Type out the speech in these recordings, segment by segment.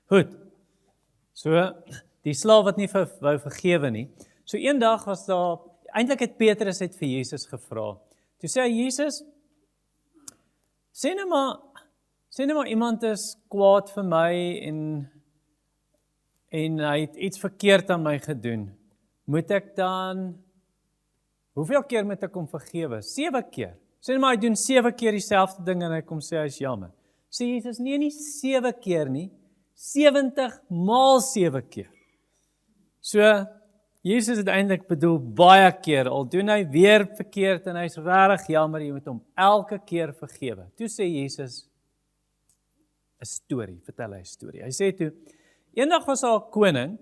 Goed, so die slaaf wat nie wou vergewe nie. So eendag was daar, eintlik het Petrus het vir Jesus gevra. Toe sê hy, Jesus, sê nou maar iemand is kwaad vir my en hy het iets verkeerd aan my gedoen. Moet ek dan, hoeveel keer moet ek hom vergewe? 7 keer. Sê nou maar hy doen 7 keer dieselfde ding en hy kom sê hy is jammer. Sê Jesus, nee nie 7 keer nie, 70 maal 7 keer. So, Jesus het eintlik bedoel baie keer, al doen hy weer verkeerd en hy is regtig jammer, jy moet hom elke keer vergewe. Toe sê Jesus, 'n storie, vertel hy 'n storie. Hy sê toe, eendag was daar 'n koning,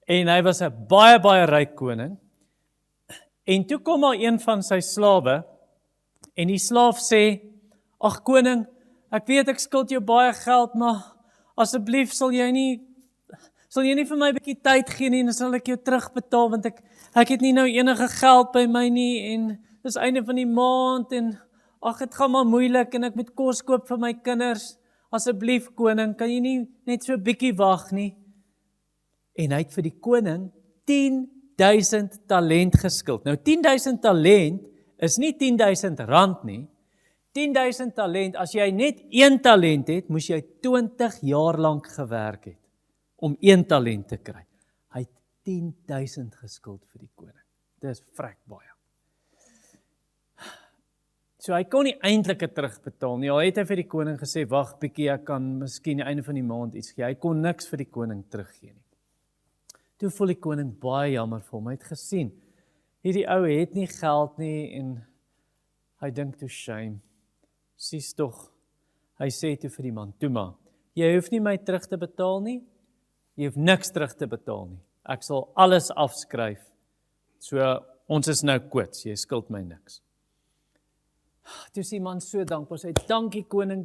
en hy was 'n baie ryk koning, en toe kom al een van sy slawe, en die slaaf sê, ag koning, ek weet ek skuld jou baie geld, maar asseblief sal jy nie vir my 'n bietjie tyd gee nie, en dan sal ek jou terugbetaal, want ek het nie nou enige geld by my nie, en dis einde van die maand, en ag, dit gaan maar moeilik, en ek moet kos koop vir my kinders, asseblief koning, kan jy nie net so 'n bietjie wag nie? En hy het vir die koning 10.000 talent geskuld. Nou 10.000 talent is nie 10.000 rand nie. 10.000 talent, as jy net 1 talent het, moes jy 20 jaar lank gewerk het om 1 talent te kry. Hy het 10.000 geskuld vir die koning. Dis vrek baie. So hy kon nie eintlik dit terugbetaal nie. Al het hy vir die koning gesê, wag bietjie, ek kan miskien die einde van die maand iets gee. Hy kon niks vir die koning teruggee nie. Toe voel die koning baie jammer vir hom. Hy het gesien, hierdie ou het nie geld nie en hy dink toe shame. Sies tog, hy sê toe vir die man, toe maar, jy hoef nie my terug te betaal nie, jy hoef niks terug te betaal nie. Ek sal alles afskryf. So, ons is nou quits, jy skuld my niks. Toe is die man so dankbaar, sê, dankie koning,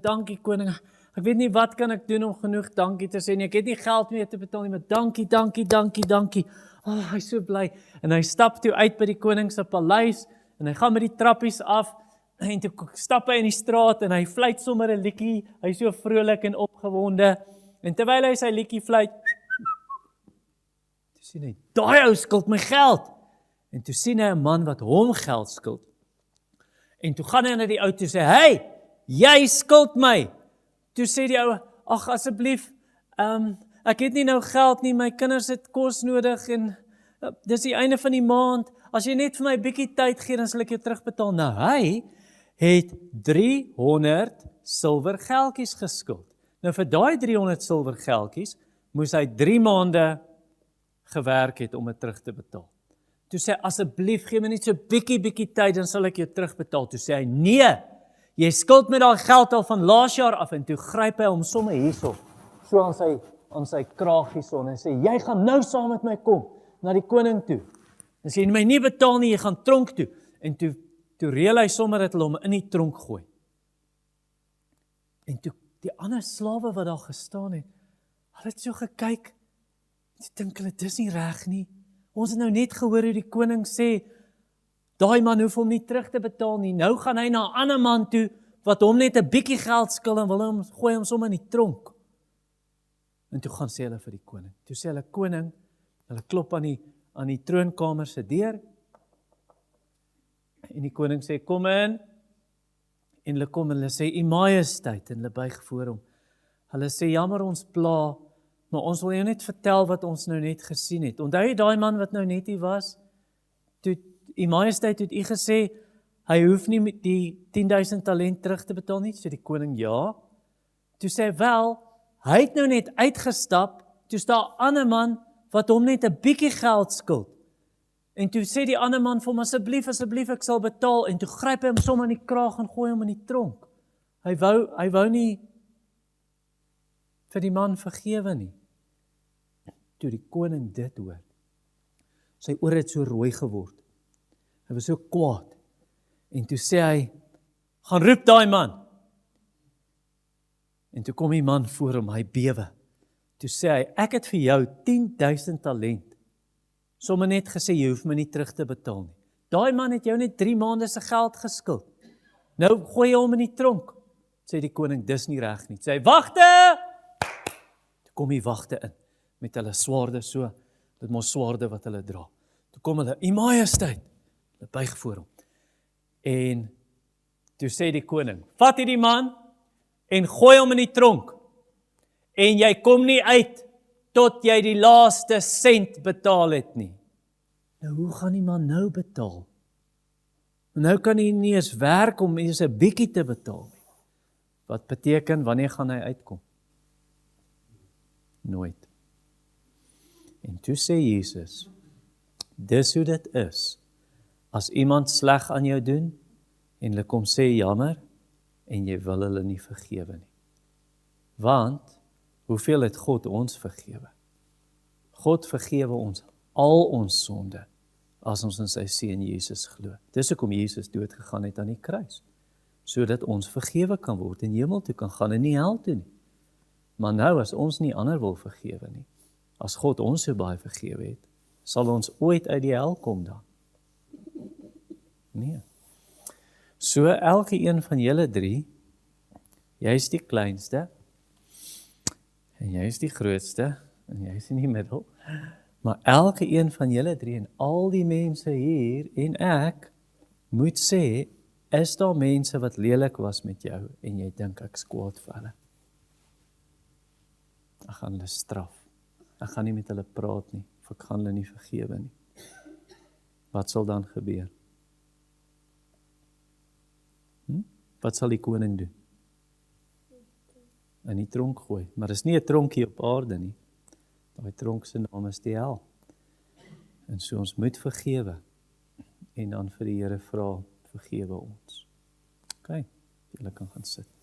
ek weet nie wat kan ek doen om genoeg dankie te sê nie, ek het nie geld meer te betaal nie, maar dankie. Hy is so bly, en hy stap toe uit by die koning se paleis, en hy gaan met die trappies af, en toe stap hy in die straat, en hy fluit sommer 'n liedjie, hy is so vrolik en opgewonde, en terwyl hy sy liedjie fluit, toe sien hy, daai ou skuld my geld, en toe sien hy 'n man wat hom geld skuld, en toe gaan hy na die ou toe sê, hey, jy skuld my. Toe sê die ou, ag asseblief, ek het nie nou geld nie, my kinders het kos nodig, en dis die einde van die maand, as jy net vir my 'n bietjie tyd gee, dan sal ek jou terugbetaal. Nou hy het 300 silwer geldjies geskuld. Nou vir daai 300 silwer geldjies, moes hy 3 maande gewerk het om dit terug te betaal. Toe sê hy, asseblief, gee my net so bietjie tyd, dan sal ek jou terugbetaal. Toe sê hy, nee, jy skuld met daai geld al van laas jaar af, en toe gryp hy hom sommer hierso, so aan sy kraag hierso, en hy sê, jy gaan nou saam met my kom, na die koning toe. As jy my nie betaal nie, jy gaan tronk toe. En toe reël hy sommer dat hulle hom in die tronk gooi. En toe die ander slawe wat daar gestaan het, hulle het so gekyk, en dink hulle, dis nie reg nie. Ons het nou net gehoor hoe die koning sê, daai man hoef hom nie terug te betaal nie. Nou gaan hy na 'n ander man toe, wat hom net 'n bietjie geld skuld, en wil hom gooi hom sommer in die tronk. En toe gaan sê hulle vir die koning. Toe sê hulle, koning, hulle klop aan die troonkamer se deur, en die koning sê, kom in, en hulle kom, en hulle sê, U Majesteit, en hulle buig voor hom. Hulle sê, jammer ons pla, maar ons wil jou net vertel wat ons nou net gesien het. Onthou jy daai man wat nou net hier was? Toe U Majesteit het U gesê, hy hoef nie die 10.000 talent terug te betaal nie, sê die koning, ja. Toe sê hy, wel, hy het nou net uitgestap, toe staan 'n ander man, wat hom net 'n bietjie geld skuld. En toe sê die ander man vir hom, asseblief, ek sal betaal, en toe gryp hy hom sommer in die kraag en gooi hom in die tronk. Hy wou nie vir die man vergewe nie. Toe die koning dit hoor, sy oor het so rooi geword. Hy was so kwaad. En toe sê hy, gaan roep daai man. En toe kom die man voor hom, hy bewe. Toe sê hy, ek het vir jou 10.000 talent. Sommige net gesê, jy hoef my nie terug te betaal nie. Daai man het jou net 3 maande se geld geskuld. Nou gooi jy hom in die tronk. Sê die koning, dis nie reg nie. Sê hy, wagte! Toe kom die wagte in, met hulle swaarde so, dit mos swaarde wat hulle dra. Toe kom hulle, U Majesteit, hulle buig voor hom. En toe sê die koning, vat hierdie man, en gooi hom in die tronk, en jy kom nie uit, tot jy die laaste sent betaal het nie. Nou, hoe gaan die man nou betaal? Nou kan hy nie eens werk om eers 'n bietjie te betaal nie. Wat beteken, wanneer gaan hy uitkom? Nooit. En toe sê Jesus, dis hoe dit is, as iemand sleg aan jou doen, en hulle kom sê jammer, en jy wil hulle nie vergewe nie. Want, hoeveel het God ons vergewe? God vergewe ons al ons sonde, as ons in sy seun Jesus glo. Dis hoekom Jesus dood gegaan het aan die kruis, sodat ons vergewe kan word, en hemel toe kan gaan, en nie hel toe nie. Maar nou, as ons nie ander wil vergewe nie, as God ons so baie vergewe het, sal ons ooit uit die hel kom dan? Nee. So elke een van julle 3, jy is die kleinste, en jy is die grootste, en jy is in die middel, maar elke een van julle 3, en al die mense hier, en ek, moet sê, is daar mense wat lelik was met jou, en jy dink ek is kwaad vir hulle. Ek gaan hulle straf. Ek gaan nie met hulle praat nie, of ek gaan hulle nie vergewe nie. Wat sal dan gebeur? Wat sal die koning doen? In die tronk gooi. Maar is nie 'n tronkie op aarde nie. Daai tronk se naam is die hel. En so ons moet vergewe. En dan vir die Here vra, vergewe ons. OK, julle kan gaan sit.